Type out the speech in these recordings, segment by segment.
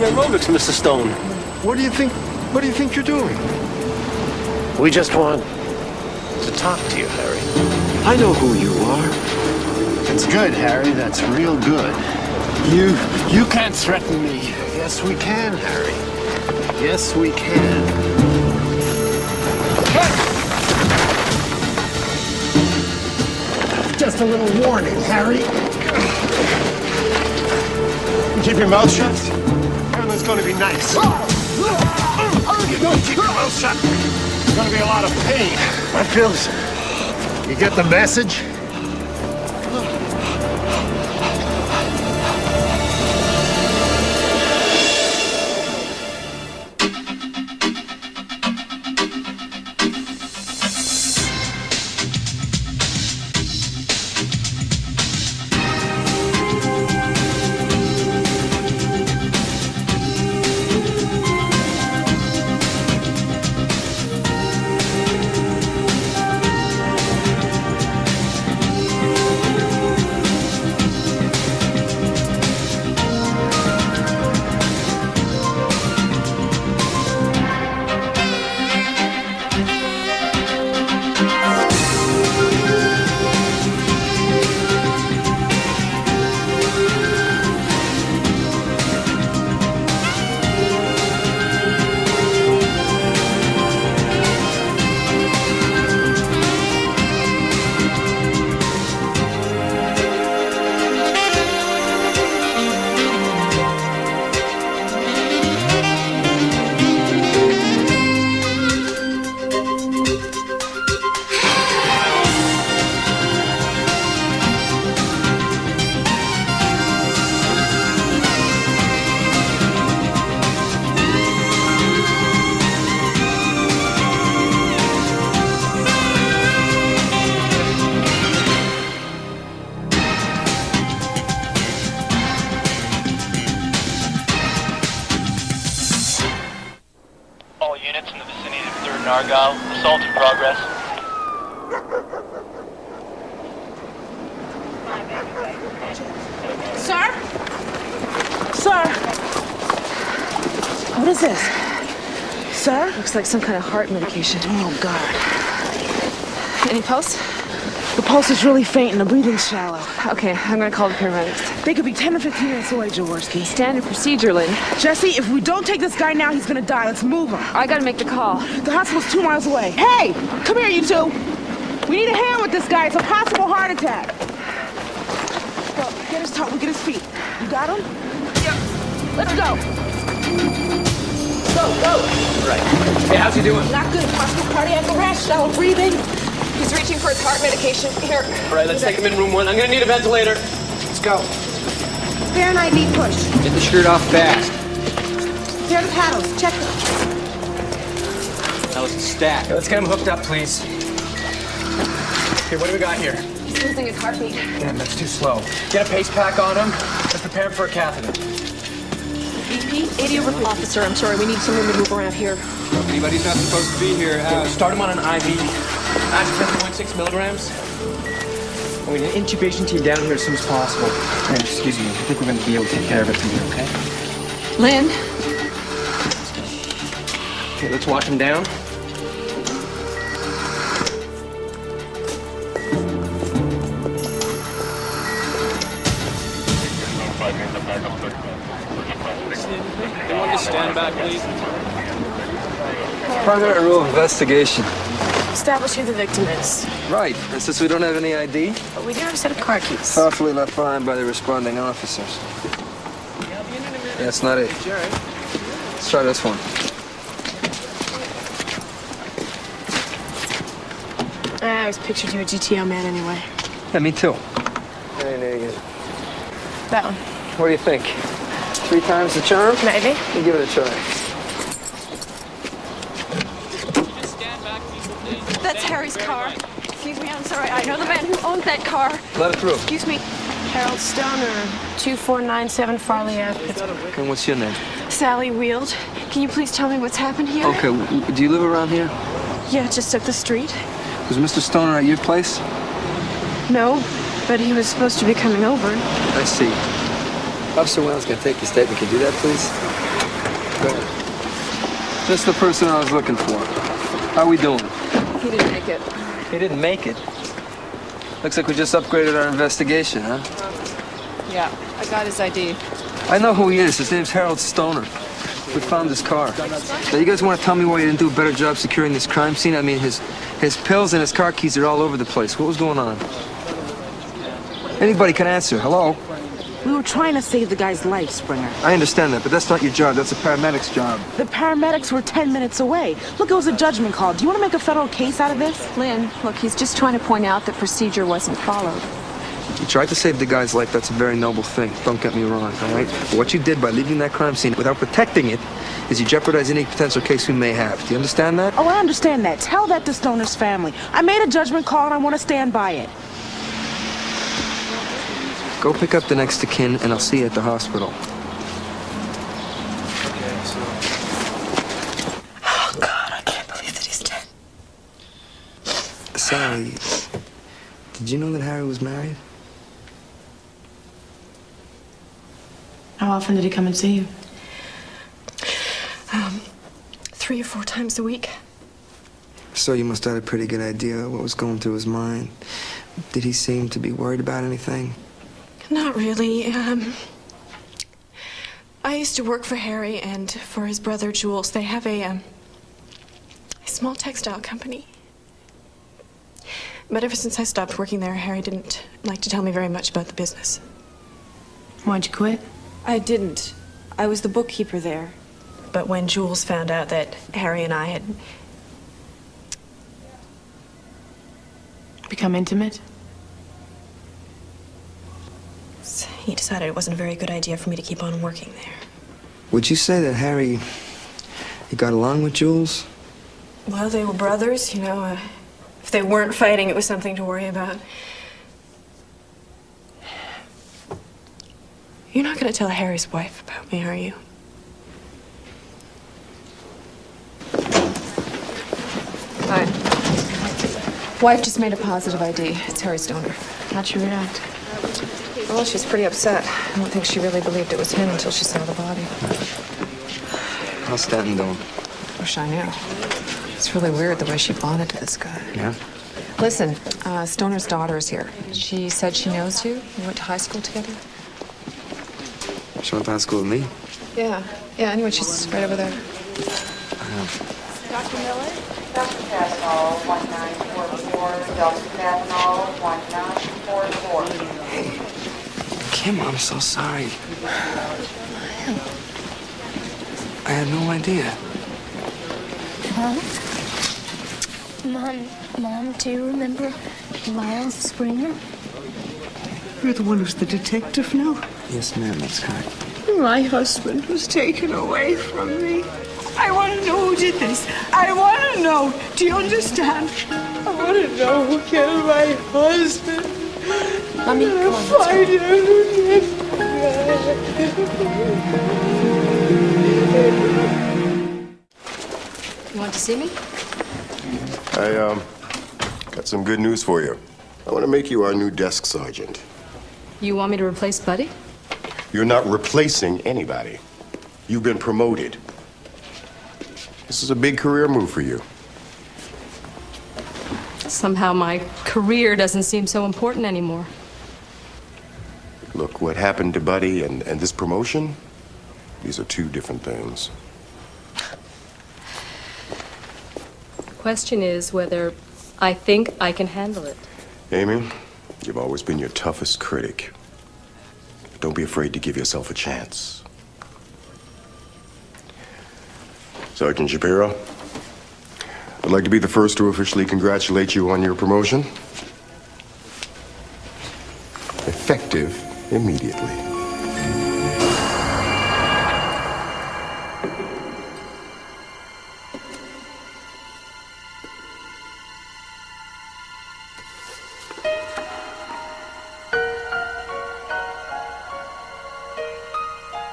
doing aerobics, Mr. Stone. What do you think you're doing? We just want to talk to you, Harry. I know who you are. That's good, Harry. That's real good. You can't threaten me. Yes, we can, Harry. Yes, we can. Just a little warning, Harry. Keep your mouth shut. Everything's going to be nice. You don't keep your mouth shut. There's going to be a lot of pain. My Phils, you get the message? Argyle. Assault in progress. Sir? Sir? What is this? Sir? Looks like some kind of heart medication. Oh, God. Any pulse? The pulse is really faint and the breathing's shallow. Okay, I'm gonna call the paramedics. They could be 10 or 15 minutes away, Jaworski. Standard procedure, Lynn. Jesse, if we don't take this guy now, he's gonna die. Let's move him. I gotta make the call. The hospital's 2 miles away. Hey! Come here, you two! We need a hand with this guy. It's a possible heart attack. Go, get his toe, we'll get his feet. You got him? Yep. Let's go. Go, go. Right. Hey, how's he doing? Not good. Possible cardiac arrest, shallow breathing. He's reaching for his heart medication. Here. All right, let's take him in room 1. I'm gonna need a ventilator. Let's go. Fair and ID push. Get the shirt off fast. Clear the paddles. Check them. Now let's stack. Let's get him hooked up, please. Here, what do we got here? He's losing his heartbeat. Damn, that's too slow. Get a pace pack on him. Let's prepare him for a catheter. BP, 80 over. Officer, I'm sorry. We need someone to move around here. Anybody's not supposed to be here. Start him on an IV. 10.6 milligrams. We need an intubation team down here as soon as possible. Hey, excuse me. I think we're going to be able to take care of it from here, okay? Lynn? Okay, let's walk him down. You want to stand back, please? Primary rule of investigation. Establish who the victim is. Right, and since we don't have any ID, But we do have a set of car keys. thoughtfully left behind by the responding officers. That's not it. Let's try this one. I always pictured you a GTO man anyway. Yeah, me too. Hey, Negan. That one. What do you think? 3 times the charm? Maybe. You give it a try. That's Harry's car. Excuse me, I'm sorry. I know the man who owns that car. Let it through. Excuse me. Harold Stoner, 2497 Farley Ave, Pittsburgh. And what's your name? Sally Wield. Can you please tell me what's happened here? Okay, do you live around here? Yeah, just up the street. Was Mr. Stoner at your place? No, but he was supposed to be coming over. I see. Officer Wells gonna take the statement. Can you do that, please? Good. Just the person I was looking for. How we doing? He didn't make it. He didn't make it. Looks like we just upgraded our investigation, huh? Yeah, I got his ID. I know who he is. His name's Harold Stoner. We found his car. Now, you guys want to tell me why you didn't do a better job securing this crime scene? I mean, his pills and his car keys are all over the place. What was going on? Anybody can answer. Hello? We were trying to save the guy's life, Springer. I understand that, but that's not your job. That's a paramedic's job. The paramedics were 10 minutes away. Look, it was a judgment call. Do you want to make a federal case out of this? Lynn, look, he's just trying to point out that procedure wasn't followed. You tried to save the guy's life. That's a very noble thing. Don't get me wrong, all right? But what you did by leaving that crime scene without protecting it is you jeopardize any potential case we may have. Do you understand that? Oh, I understand that. Tell that to Stoner's family. I made a judgment call and I want to stand by it. Go pick up the next of kin, and I'll see you at the hospital. Oh, God, I can't believe that he's dead. Sally, did you know that Harry was married? How often did he come and see you? 3 or 4 times a week. So you must have had a pretty good idea of what was going through his mind. Did he seem to be worried about anything? Not really. I used to work for Harry and for his brother Jules. They have a small textile company. But ever since I stopped working there, Harry didn't like to tell me very much about the business. Why'd you quit? I didn't. I was the bookkeeper there. But when Jules found out that Harry and I had... Become intimate? He decided it wasn't a very good idea for me to keep on working there. Would you say that Harry, he got along with Jules? Well, they were brothers, you know. If they weren't fighting, it was something to worry about. You're not going to tell Harry's wife about me, are you? Hi. Wife just made a positive ID. It's Harry Stoner. How'd she react? Well, she's pretty upset. I don't think she really believed it was him until she saw the body. How's Stanton doing? Wish I knew. It's really weird the way she bonded to this guy. Yeah? Listen, Stoner's daughter is here. She said she knows you. You went to high school together? She went to high school with me? Yeah. Yeah, anyway, she's right over there. Dr. Miller? Dr. Casnall, 1944. Dr. Casnall, 1944. Kim, I'm so sorry. I had no idea. Mom, do you remember Miles Springer? You're the one who's the detective now? Yes, ma'am, that's correct. My husband was taken away from me. I want to know who did this. I want to know. Do you understand? I want to know who killed my husband. Mommy, come on, Find out who did You want to see me? I got some good news for you. I want to make you our new desk sergeant. You want me to replace Buddy? You're not replacing anybody. You've been promoted. This is a big career move for you. Somehow my career doesn't seem so important anymore. Look, what happened to Buddy and this promotion, these are two different things. The question is whether I think I can handle it. Amy, you've always been your toughest critic. But don't be afraid to give yourself a chance. Sergeant Shapiro, I'd like to be the first to officially congratulate you on your promotion. Effective immediately.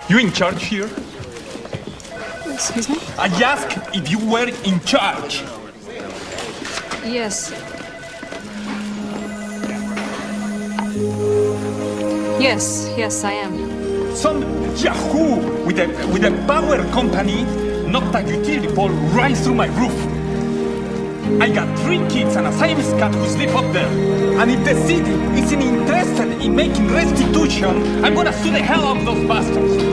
You in charge here? Excuse me? I asked if you were in charge. Yes. Yes, I am. some yahoo with a power company knocked a utility pole right through my roof. I got 3 kids and a Siamese cat who sleep up there. And if the city isn't interested in making restitution, I'm gonna sue the hell out of those bastards.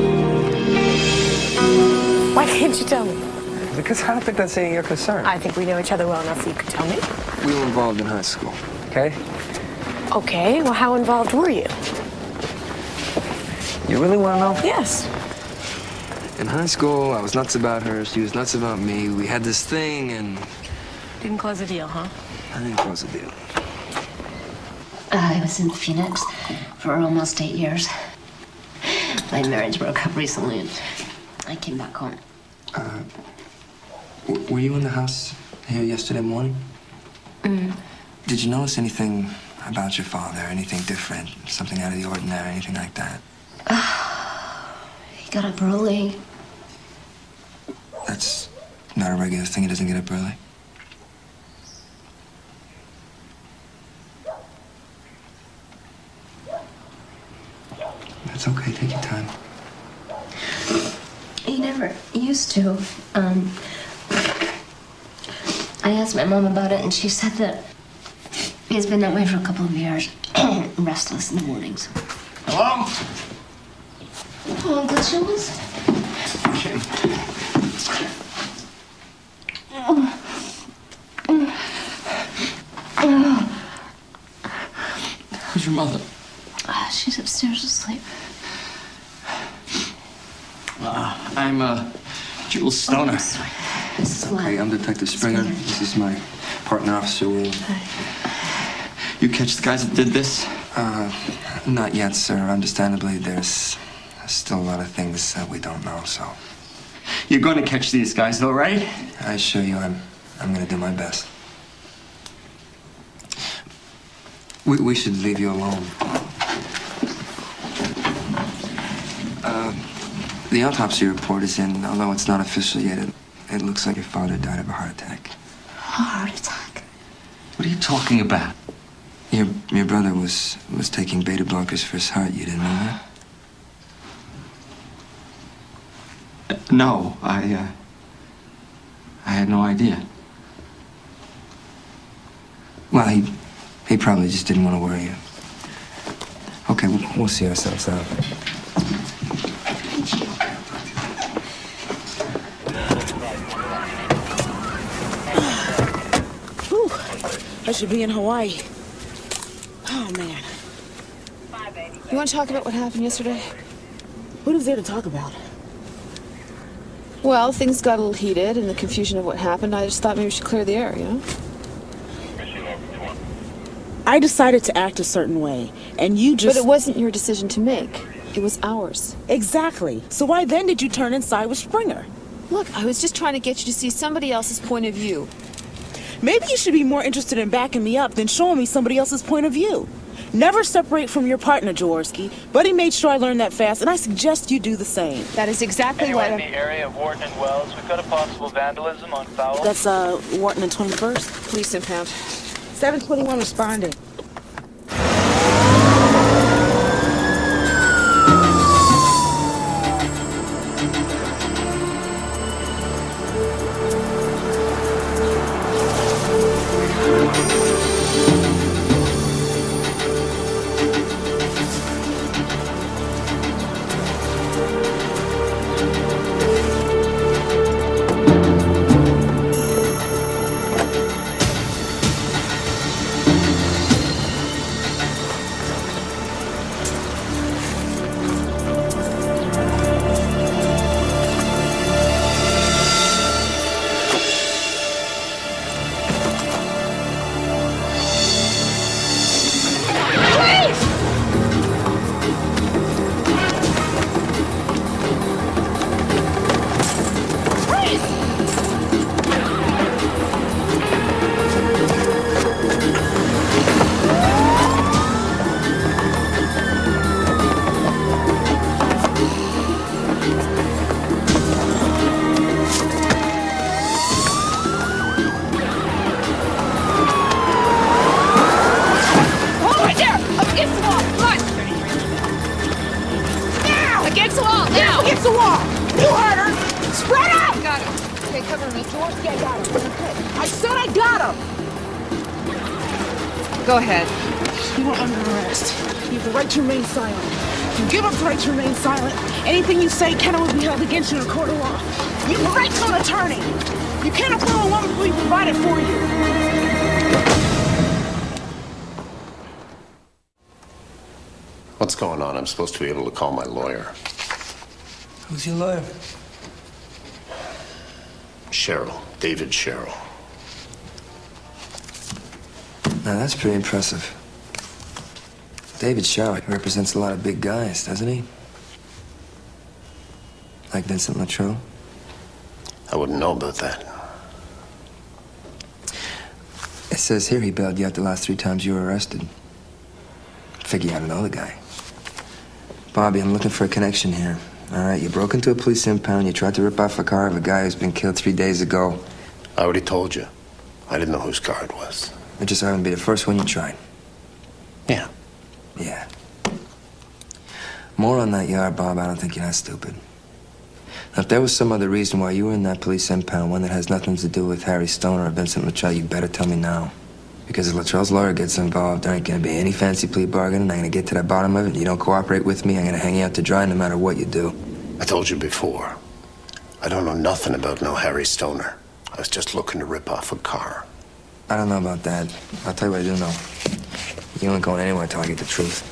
Why can't you tell me? Because I don't think that's any of your concern. I think we know each other well enough so you could tell me. We were involved in high school, okay? Okay, well, how involved were you? You really want to know? Yes. In high school, I was nuts about her. She was nuts about me. We had this thing, and... Didn't close the deal, huh? I didn't close the deal. I was in Phoenix for almost 8 years. My marriage broke up recently, and I came back home. Were you in the house here yesterday morning? Did you notice anything about your father? Anything different? Something out of the ordinary? Anything like that? He got up early. That's not a regular thing. He doesn't get up early. That's okay. Take your time. He never used to. I asked my mom about it, and she said that he's been that way for a couple of years. Restless in the mornings. Hello? Oh, Uncle Jules? Who's your mother? She's upstairs asleep. I'm Jules Stoner. Oh, sorry. This is Okay, I'm Detective Springer. This is my partner, Officer Wu. You catch the guys that did this? Not yet, sir. Understandably, there's still a lot of things that we don't know, so... You're going to catch these guys, though, right? I assure you, I'm going to do my best. We should leave you alone. The autopsy report is in, although it's not official yet. It looks like your father died of a heart attack. Heart attack? What are you talking about? Your brother was taking beta blockers for his heart. You didn't know that? No, I had no idea. Well, he probably just didn't want to worry you. Okay, we'll see ourselves out. Whew. I should be in Hawaii. Oh, man. You want to talk about what happened yesterday? What is there to talk about? Well, things got a little heated in the confusion of what happened. I just thought maybe we should clear the air, you know? I decided to act a certain way, and you just... But it wasn't your decision to make. It was ours. Exactly. So why then did you turn inside with Springer? Look, I was just trying to get you to see somebody else's point of view. Maybe you should be more interested in backing me up than showing me somebody else's point of view. Never separate from your partner, Jaworski. Buddy made sure I learned that fast, and I suggest you do the same. That is exactly Anyone what in the area of Wharton and Wells? We've got a possible vandalism on Fowl. That's, Wharton and 21st. Police impound. 721 responding. against the wall. You heard her. Spread out. Got him. Okay, cover me. Jaworski, I got him. Okay. I said I got him. Go ahead. You are under arrest. You have the right to remain silent. If you give up the right to remain silent, anything you say can always be held against you in a court of law. You have the right to an attorney. You can't appeal a woman before we provide it for you. What's going on? I'm supposed to be able to call my lawyer. Who's your lawyer? Cheryl. David Cheryl. Now, that's pretty impressive. David Sherrick represents a lot of big guys, doesn't he? Like Vincent Latrell? I wouldn't know about that. It says here he bailed you out the last 3 times you were arrested. Figure you ought to know the guy. Bobby, I'm looking for a connection here. All right, you broke into a police impound. You tried to rip off a car of a guy who's been killed 3 days ago. I already told you. I didn't know whose car it was. It just happened to be the first one you tried. Yeah. Yeah. More on that yard, Bob. I don't think you're that stupid. Now, if there was some other reason why you were in that police impound, one that has nothing to do with Harry Stoner or Vincent Latrell, you better tell me now. Because if Latrell's lawyer gets involved, there ain't gonna be any fancy plea bargaining. I'm gonna get to the bottom of it. You don't cooperate with me, I'm gonna hang you out to dry no matter what you do. I told you before. I don't know nothing about no Harry Stoner. I was just looking to rip off a car. I don't know about that. I'll tell you what I do know. You ain't going anywhere until I get the truth.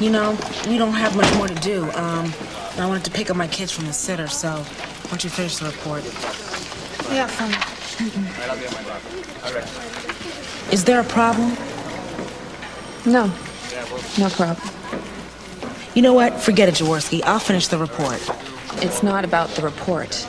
You know, we don't have much more to do. I wanted to pick up my kids from the sitter, so why don't you finish the report? Yeah, fine. Is there a problem? No. No problem. You know what? Forget it, Jaworski. I'll finish the report. It's not about the report.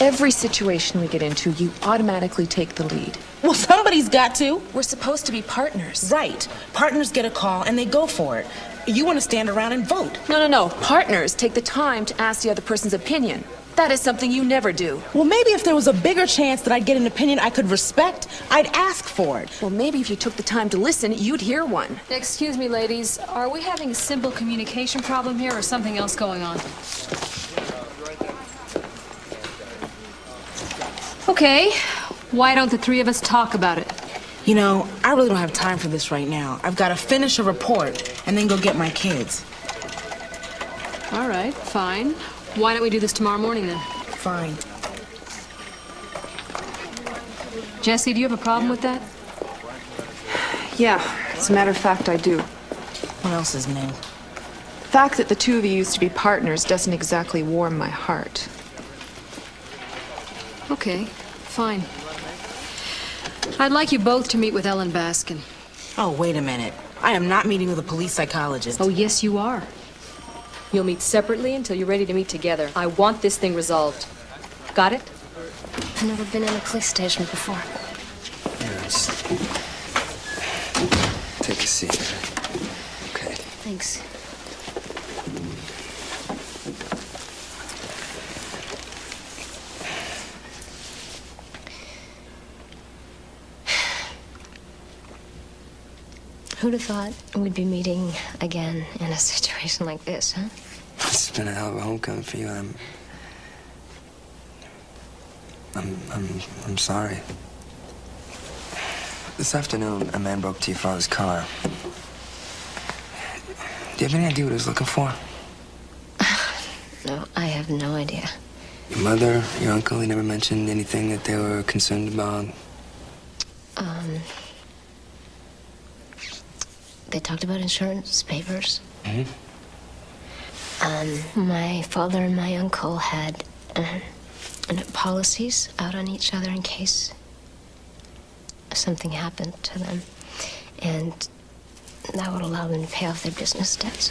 Every situation we get into, you automatically take the lead. Well, somebody's got to. We're supposed to be partners. Right. Partners get a call and they go for it. You want to stand around and vote. No. Partners take the time to ask the other person's opinion. That is something you never do. Well, maybe if there was a bigger chance that I'd get an opinion I could respect, I'd ask for it. Well, maybe if you took the time to listen, you'd hear one. Excuse me, ladies. Are we having a simple communication problem here or something else going on? Okay. Why don't the 3 of us talk about it? You know, I really don't have time for this right now. I've got to finish a report and then go get my kids. All right, fine. Why don't we do this tomorrow morning then? Fine. Jesse, do you have a problem with that? Yeah, as a matter of fact, I do. What else is new? The fact that the 2 of you used to be partners doesn't exactly warm my heart. Okay, fine. I'd like you both to meet with Ellen Baskin. Oh, wait a minute. I am not meeting with a police psychologist. Oh, yes, you are. You'll meet separately until you're ready to meet together. I want this thing resolved. Got it? I've never been in a police station before. Yes. Take a seat. Okay. Thanks. Who'd have thought we'd be meeting again in a situation like this, huh? It's been a hell of a homecoming for you. I'm sorry. This afternoon, a man broke into your father's car. Do you have any idea what he was looking for? No, I have no idea. Your mother, your uncle, they never mentioned anything that they were concerned about? They talked about insurance papers. Mm-hmm. My father and my uncle had policies out on each other in case something happened to them. And that would allow them to pay off their business debts.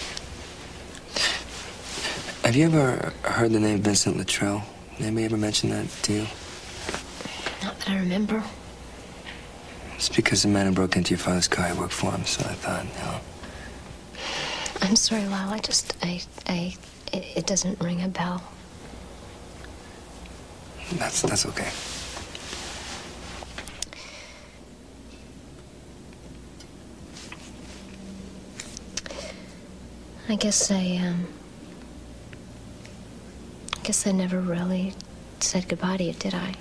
Have you ever heard the name Vincent Latrell? Anybody ever mention that to you? Not that I remember. It's because the man who broke into your father's car, I worked for him, so I thought, you know. I'm sorry, Lyle. It doesn't ring a bell. That's okay. I guess I never really said goodbye to you, did I?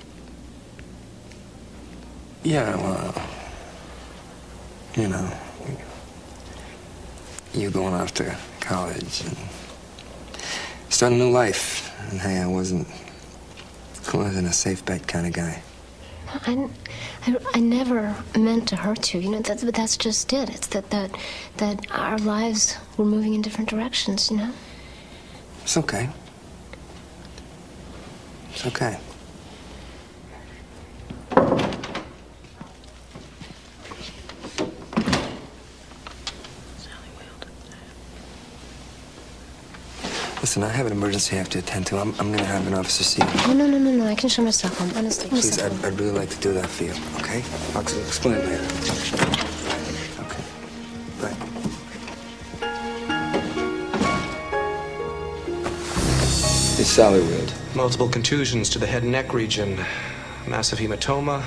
Yeah, well, you know, you going off to college and starting a new life. And hey, I wasn't a safe bet kind of guy. I never meant to hurt you. You know, but that's just it. It's that our lives were moving in different directions, you know? It's okay. It's okay. Listen, I have an emergency I have to attend to. I'm gonna have an officer see you. Oh, no. I can show myself home, honestly. Please, I'd really like to do that for you, okay? I'll explain it later. Okay. Bye. It's Sally Wield. Multiple contusions to the head and neck region. Massive hematoma.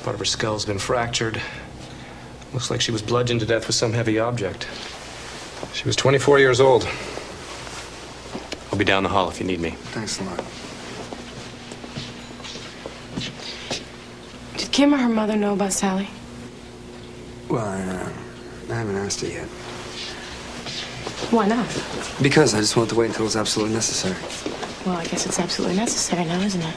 Part of her skull's been fractured. Looks like she was bludgeoned to death with some heavy object. She was 24 years old. I'll be down the hall if you need me. Thanks a lot. Did Kim or her mother know about Sally? Well, I haven't asked her yet. Why not? Because I just want to wait until it's absolutely necessary. Well, I guess it's absolutely necessary now, isn't it?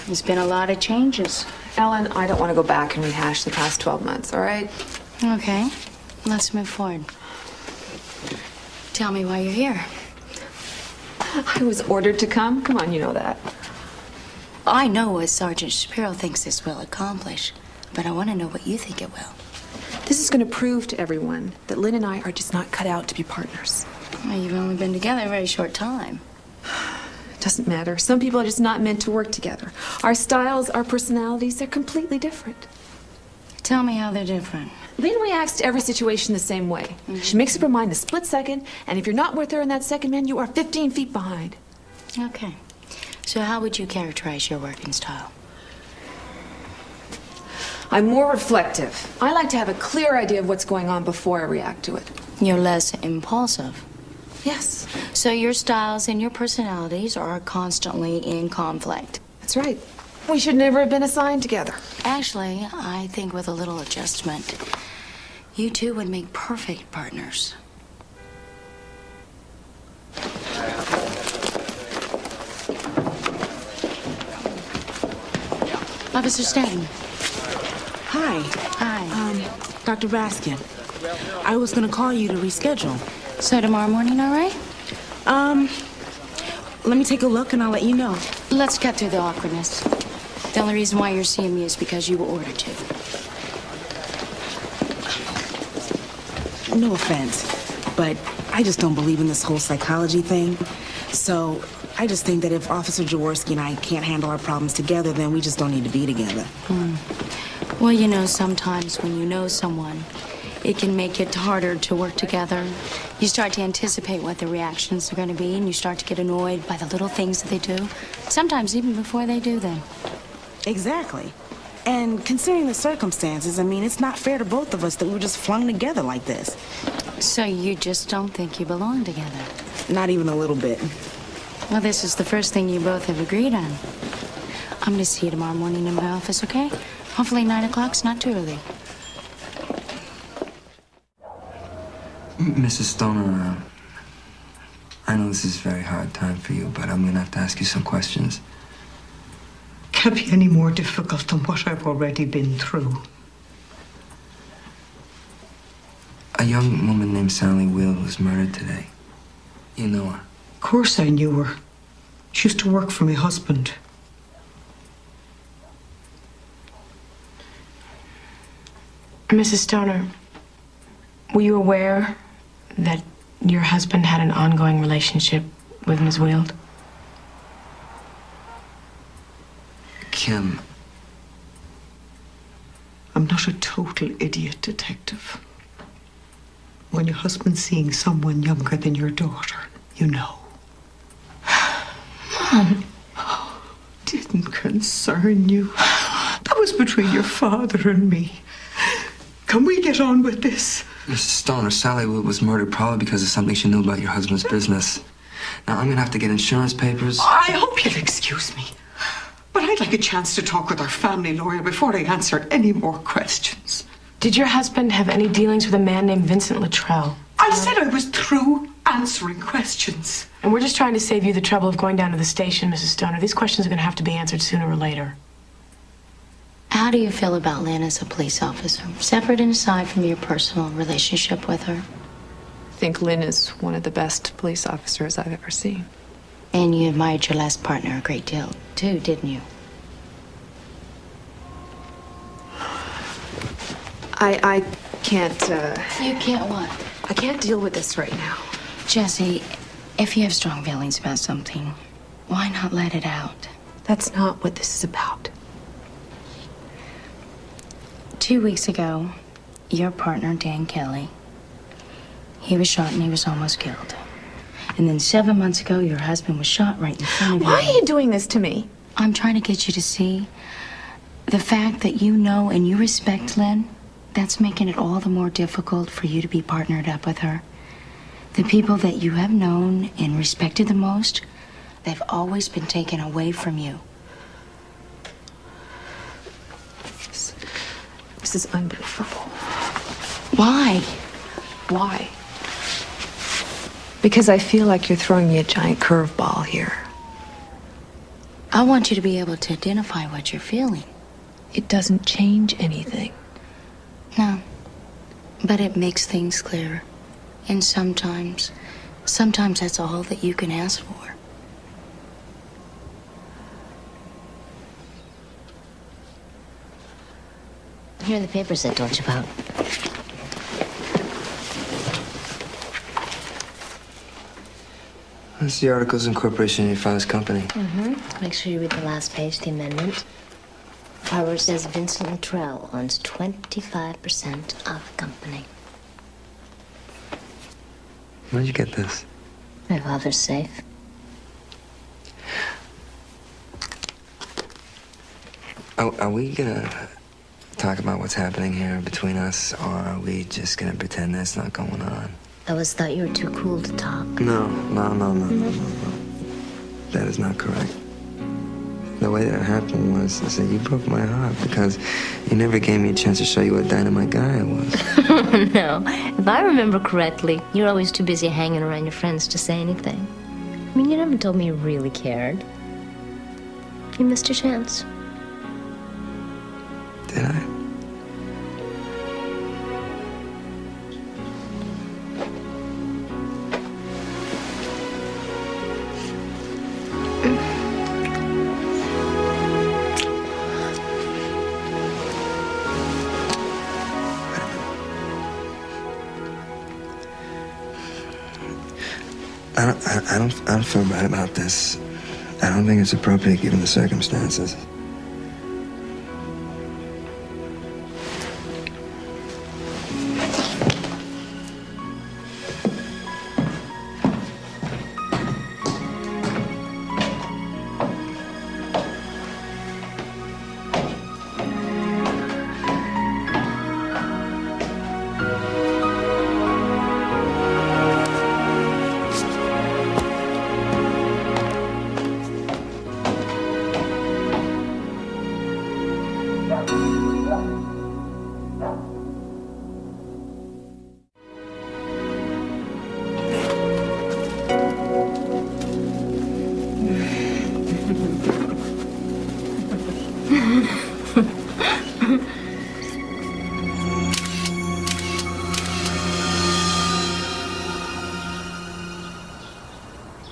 There's been a lot of changes. Ellen, I don't want to go back and rehash the past 12 months, all right? Okay, let's move forward. Tell me why you're here. I was ordered to come. Come on, you know that. I know what Sergeant Shapiro thinks this will accomplish, but I want to know what you think it will. This is going to prove to everyone that Lynn and I are just not cut out to be partners. Well, you've only been together a very short time. It doesn't matter. Some people are just not meant to work together. Our styles, our personalities, they're completely different. Tell me how they're different. Lynn reacts to every situation the same way. She makes up her mind the split second, and if you're not with her in that second, man, you are 15 feet behind. Okay. So how would you characterize your working style? I'm more reflective. I like to have a clear idea of what's going on before I react to it. You're less impulsive. Yes. So your styles and your personalities are constantly in conflict. That's right. We should never have been assigned together. Actually, I think with a little adjustment, you two would make perfect partners. Officer Stanton. Hi. Hi. Dr. Raskin. I was gonna call you to reschedule. So tomorrow morning, all right? Let me take a look and I'll let you know. Let's cut through the awkwardness. The only reason why you're seeing me is because you were ordered to. No offense, but I just don't believe in this whole psychology thing. So I just think that if Officer Jaworski and I can't handle our problems together, then we just don't need to be together. Well, you know, sometimes when you know someone, it can make it harder to work together. You start to anticipate what the reactions are going to be, and you start to get annoyed by the little things that they do, sometimes even before they do them. Exactly. And considering the circumstances, I mean, it's not fair to both of us that we were just flung together like this. So you just don't think you belong together? Not even a little bit. Well, this is the first thing you both have agreed on. I'm going to see you tomorrow morning in my office, okay? Hopefully 9 o'clock's not too early. Mrs. Stoner, I know this is a very hard time for you, but I'm going to have to ask you some questions. Can't be any more difficult than what I've already been through. A young woman named Sally Wield was murdered today. You know her? Of course I knew her. She used to work for my husband. Mrs. Stoner, were you aware that your husband had an ongoing relationship with Ms. Wield? Kim. I'm not a total idiot, Detective. When your husband's seeing someone younger than your daughter, you know. Mom. Didn't concern you. That was between your father and me. Can we get on with this? Mrs. Stoner, Sally was murdered probably because of something she knew about your husband's business. Now, I'm gonna have to get insurance papers. I hope you'll excuse me, but I'd like a chance to talk with our family lawyer before I answer any more questions. Did your husband have any dealings with a man named Vincent Luttrell? I said I was through answering questions. And we're just trying to save you the trouble of going down to the station, Mrs. Stoner. These questions are going to have to be answered sooner or later. How do you feel about Lynn as a police officer, separate and aside from your personal relationship with her? I think Lynn is one of the best police officers I've ever seen. And you admired your last partner a great deal, too, didn't you? I can't, You can't what? I can't deal with this right now. Jesse, if you have strong feelings about something, why not let it out? That's not what this is about. 2 weeks ago, your partner, Dan Kelly, he was shot and he was almost killed. And then 7 months ago, your husband was shot right in front of you. Why are you doing this to me? I'm trying to get you to see the fact that you know and you respect Lynn. That's making it all the more difficult for you to be partnered up with her. The people that you have known and respected the most, they've always been taken away from you. This is unbelievable. Why? Why? Because I feel like you're throwing me a giant curveball here. I want you to be able to identify what you're feeling. It doesn't change anything. No, but it makes things clearer. And sometimes that's all that you can ask for. Here are the papers I told you about. That's the articles of incorporation in your father's company. Mm-hmm. Make sure you read the last page, the amendment. Our says Vincent Luttrell owns 25% of the company. Where'd you get this? My father's safe. Are we gonna talk about what's happening here between us, or are we just gonna pretend that's not going on? I always thought you were too cool to talk. No. That is not correct. The way that it happened was, I said, you broke my heart because you never gave me a chance to show you what dynamite guy I was. No, if I remember correctly, you're always too busy hanging around your friends to say anything. I mean, you never told me you really cared. You missed your chance. Did I? I don't feel bad about this. I don't think it's appropriate given the circumstances.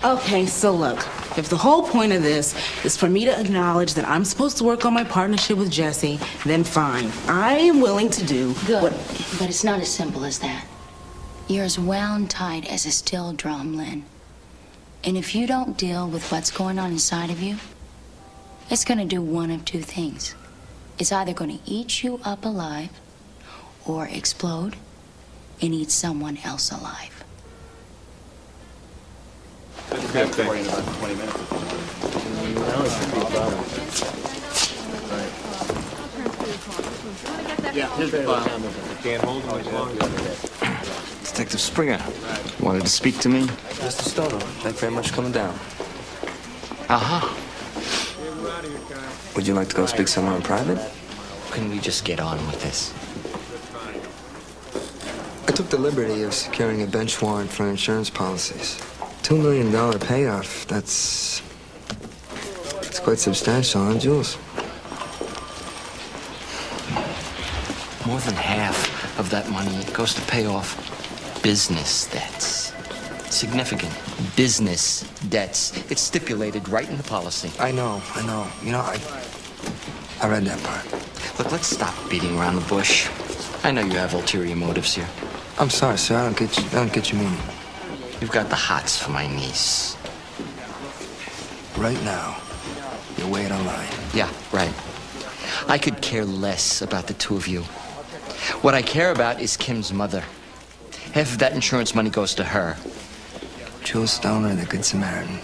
Okay, so look, if the whole point of this is for me to acknowledge that I'm supposed to work on my partnership with Jesse, then fine. I am willing to do Good, but it's not as simple as that. You're as wound tight as a steel drum, Lynn. And if you don't deal with what's going on inside of you, it's gonna do one of two things. It's either gonna eat you up alive or explode and eat someone else alive. Okay. In about 20 minutes. Yeah, here's the file. Detective Springer wanted to speak to me. Mr. Stoner, thank you very much for coming down. Uh-huh. Would you like to go speak somewhere in private? Can we just get on with this? I took the liberty of securing a bench warrant for insurance policies. $2 million payoff. That's quite substantial, huh, Jules? More than half of that money goes to pay off business debts. Significant business debts. It's stipulated right in the policy. I know. You know, I read that part. Look, let's stop beating around the bush. I know you have ulterior motives here. I'm sorry, sir. I don't get your meaning. You've got the hots for my niece. Right now, you're way out of line. Yeah, right. I could care less about the two of you. What I care about is Kim's mother. Half of that insurance money goes to her. Jules Stoner, the Good Samaritan.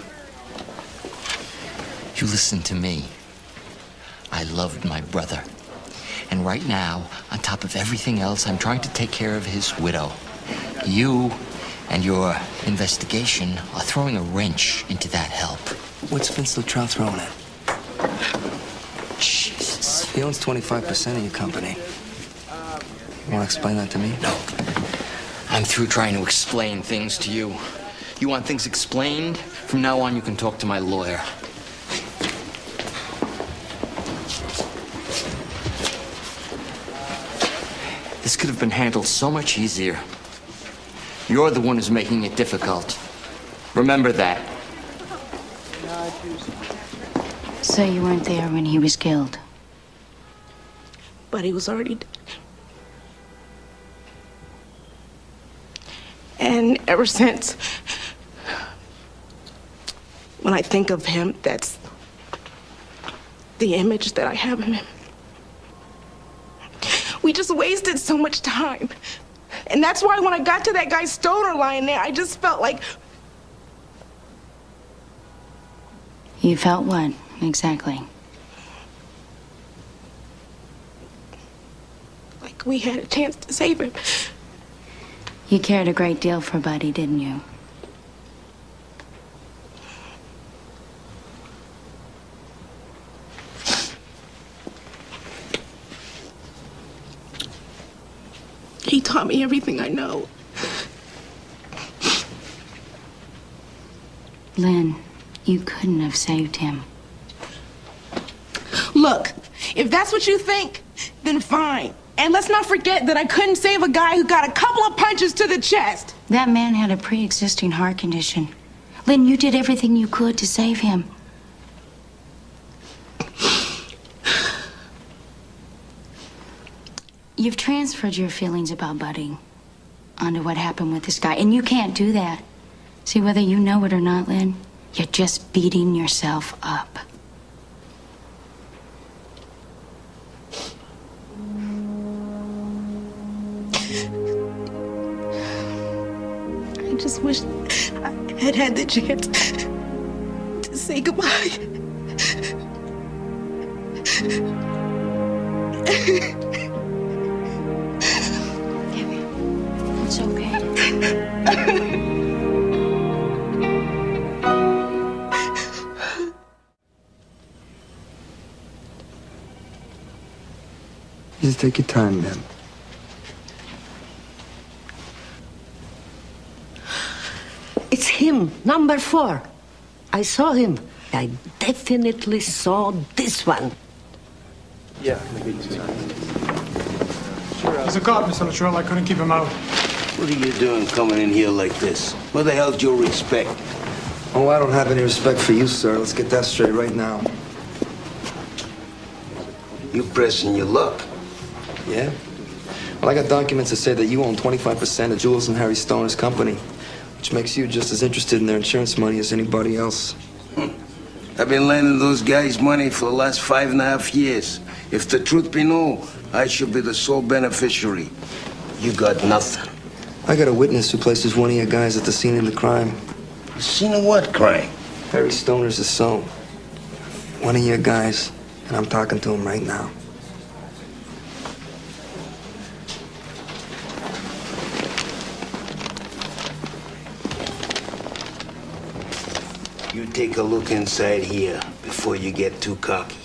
You listen to me. I loved my brother. And right now, on top of everything else, I'm trying to take care of his widow. You and your investigation are throwing a wrench into that help. What's Vince Luttrell throwing at? Jesus. He owns 25% of your company. You want to explain that to me? No. I'm through trying to explain things to you. You want things explained? From now on, you can talk to my lawyer. This could have been handled so much easier. You're the one who's making it difficult. Remember that. So you weren't there when he was killed? But he was already dead. And ever since, when I think of him, that's the image that I have of him. We just wasted so much time. And that's why when I got to that guy's Stoner lying there, I just felt like... You felt what, exactly? Like we had a chance to save him. You cared a great deal for Buddy, didn't you? He taught me everything I know. Lynn, you couldn't have saved him. Look, if that's what you think, then fine. And let's not forget that I couldn't save a guy who got a couple of punches to the chest. That man had a pre-existing heart condition. Lynn, you did everything you could to save him. You've transferred your feelings about Buddy onto what happened with this guy, and you can't do that. See, whether you know it or not, Lynn, you're just beating yourself up. I just wish I had had the chance to say goodbye. It's okay. Just take your time, man. It's him, number 4. I saw him. I definitely saw this one. Yeah. He's a cop, Mr. Luttrell. I couldn't keep him out. What are you doing coming in here like this? Where the hell's your respect? Oh, I don't have any respect for you, sir. Let's get that straight right now. You pressing your luck. Yeah? Well, I got documents that say that you own 25% of Jules and Harry Stoner's company, which makes you just as interested in their insurance money as anybody else. I've been lending those guys money for the last 5.5 years. If the truth be known, I should be the sole beneficiary. You got nothing. I got a witness who places one of your guys at the scene of the crime. The scene of what crime? Harry Stoner's his son. One of your guys, and I'm talking to him right now. take a look inside here before you get too cocky.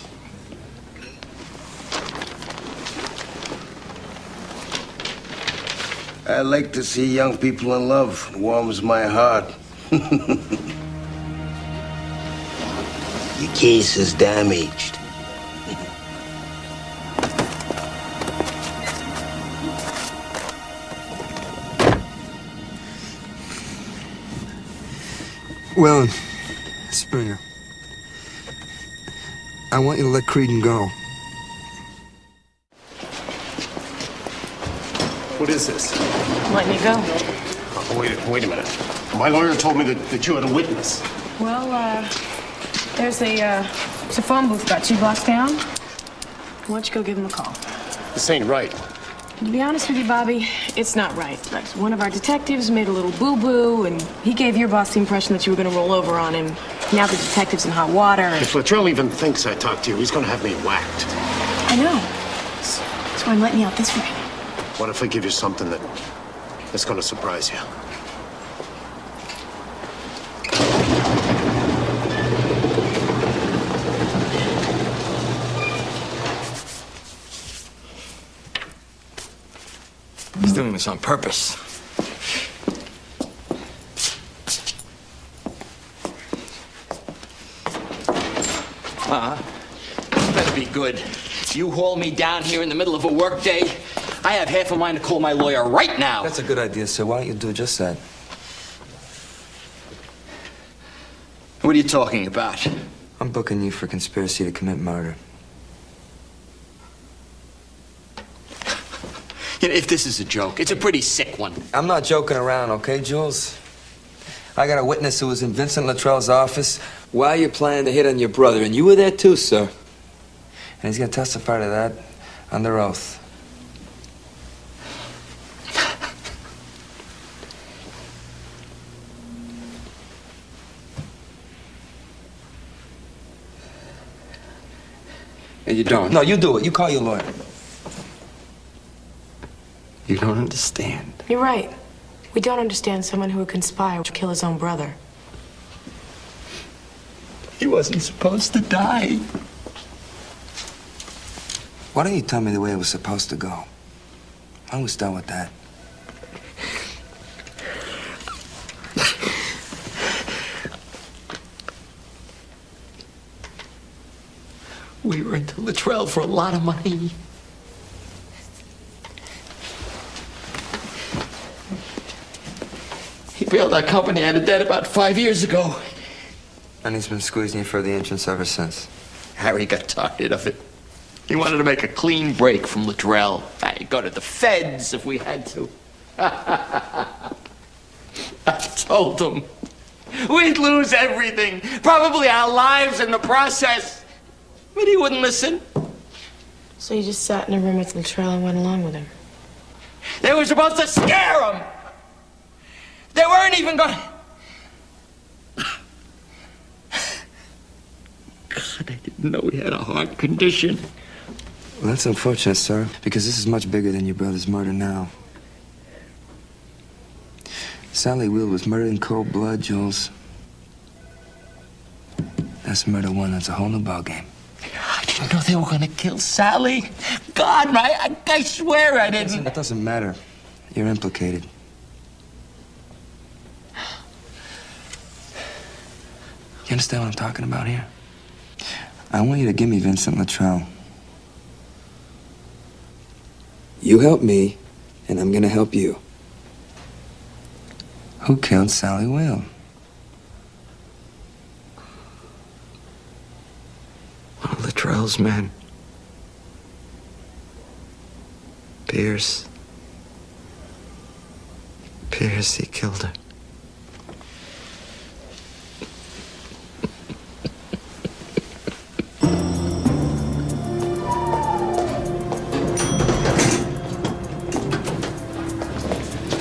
I like to see young people in love. It warms my heart. Your case is damaged. Well, Springer, I want you to let Creedon go. What is this? Letting you go. Oh, wait a minute. My lawyer told me that you had a witness. Well, there's a phone booth about 2 blocks down. Why don't you go give him a call? This ain't right. To be honest with you, Bobby, it's not right. One of our detectives made a little boo-boo, and he gave your boss the impression that you were going to roll over on him. Now the detective's in hot water. If Luttrell even thinks I talked to you, he's gonna have me whacked. I know. That's why I'm letting you out this way. What if I give you something that's gonna surprise you? He's doing this on purpose. Better be good. You haul me down here in the middle of a workday. I have half a mind to call my lawyer right now. That's a good idea, sir. Why don't you do just that? What are you talking about? I'm booking you for conspiracy to commit murder. You know, if this is a joke, it's a pretty sick one. I'm not joking around, okay, Jules? I got a witness who was in Vincent Luttrell's office while you're planning to hit on your brother, and you were there too, sir. And he's gonna testify to that under oath. And you don't? No, you do it. You call your lawyer. You don't understand. You're right. We don't understand someone who would conspire to kill his own brother. He wasn't supposed to die. Why don't you tell me the way it was supposed to go? Why don't we start with that? We were into Luttrell for a lot of money. He bailed our company out of debt about 5 years ago. And he's been squeezing you for the entrance ever since. Harry got tired of it. He wanted to make a clean break from Luttrell. I'd go to the feds if we had to. I told him we'd lose everything, probably our lives in the process. But he wouldn't listen. So you just sat in a room with Luttrell and went along with him? They were supposed to scare him. They weren't even going. God, I didn't know he had a heart condition. Well, that's unfortunate, sir, because this is much bigger than your brother's murder now. Sally Will was murdered in cold blood, Jules. That's murder one. That's a whole new ballgame. I didn't know they were going to kill Sally. God, I swear I didn't. Listen, that doesn't matter. You're implicated. You understand what I'm talking about here? I want you to give me Vincent Luttrell. You help me, and I'm gonna help you. Who killed Sally Will? One of Luttrell's men. Pierce. Pierce, he killed her.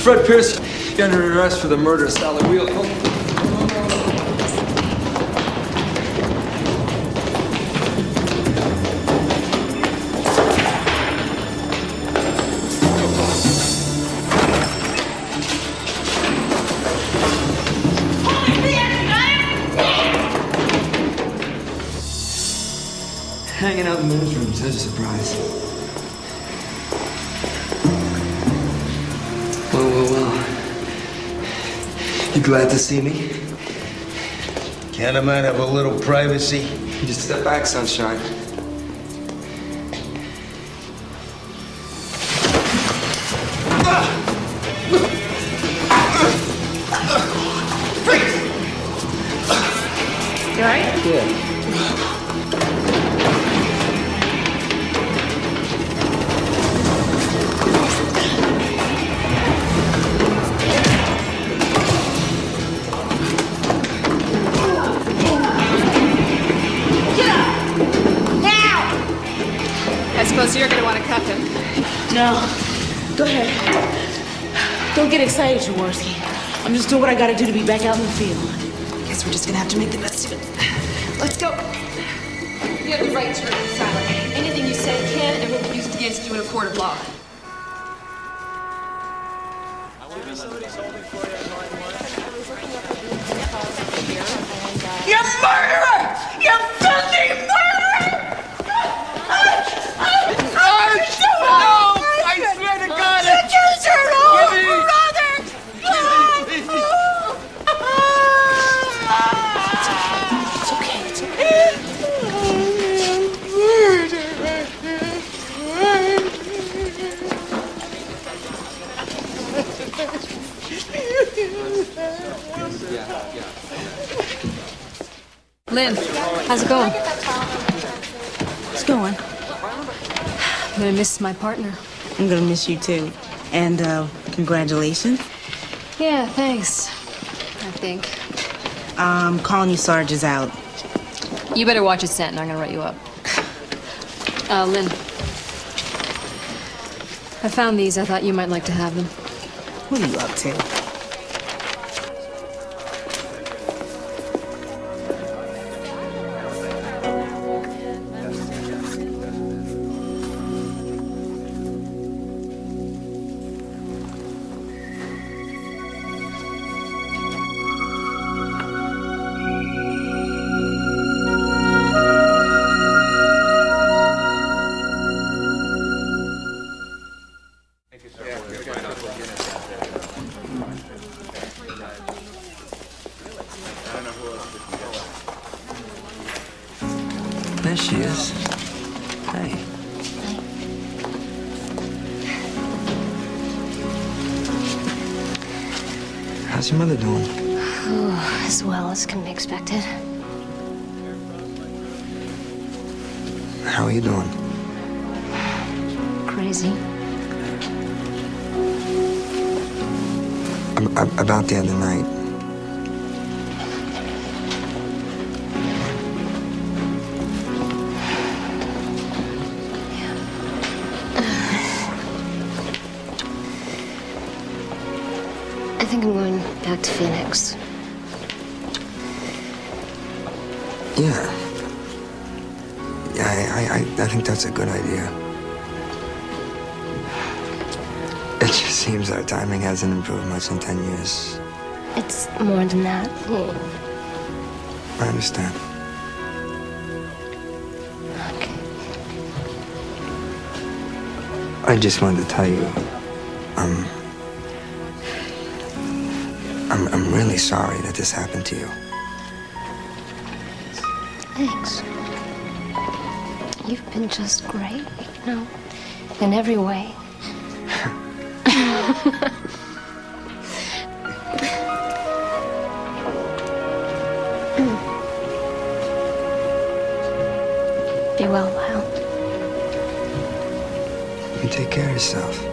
Fred Pierce, you're under arrest for the murder of Sally Will. hanging out in the men's room. Such a surprise. Well. You glad to see me? Can't a man have a little privacy? You just step back, sunshine. You all right? Yeah. I suppose you're gonna want to cuff him. No. Go ahead. Don't get excited, Jaworski. I'm just doing what I gotta do to be back out in the field. Guess we're just gonna have to make the best of it. Let's go. You have the right to remain silent. Anything you say can and will be used against you in a court of law. You murderer! You filthy murderer! No! I swear to God! You killed your own Give me! brother! It's okay. It's okay. Lynn, how's it going? It's going. I'm gonna miss my partner. I'm gonna miss you too. And congratulations. Yeah, thanks. I think. Calling you Sarge is out. You better watch your scent, and I'm gonna write you up. Lynn. I found these. I thought you might like to have them. What are you up to? There she is. Hey. How's your mother doing? Oh, as well as can be expected. How are you doing? Crazy. About the other night. I think I'm going back to Phoenix. Yeah. I think that's a good idea. It just seems our timing hasn't improved much in 10 years. It's more than that. I understand. I just wanted to tell you, I'm really sorry that this happened to you. Thanks. You've been just great, you know, in every way. Be well, Lyle. You take care of yourself.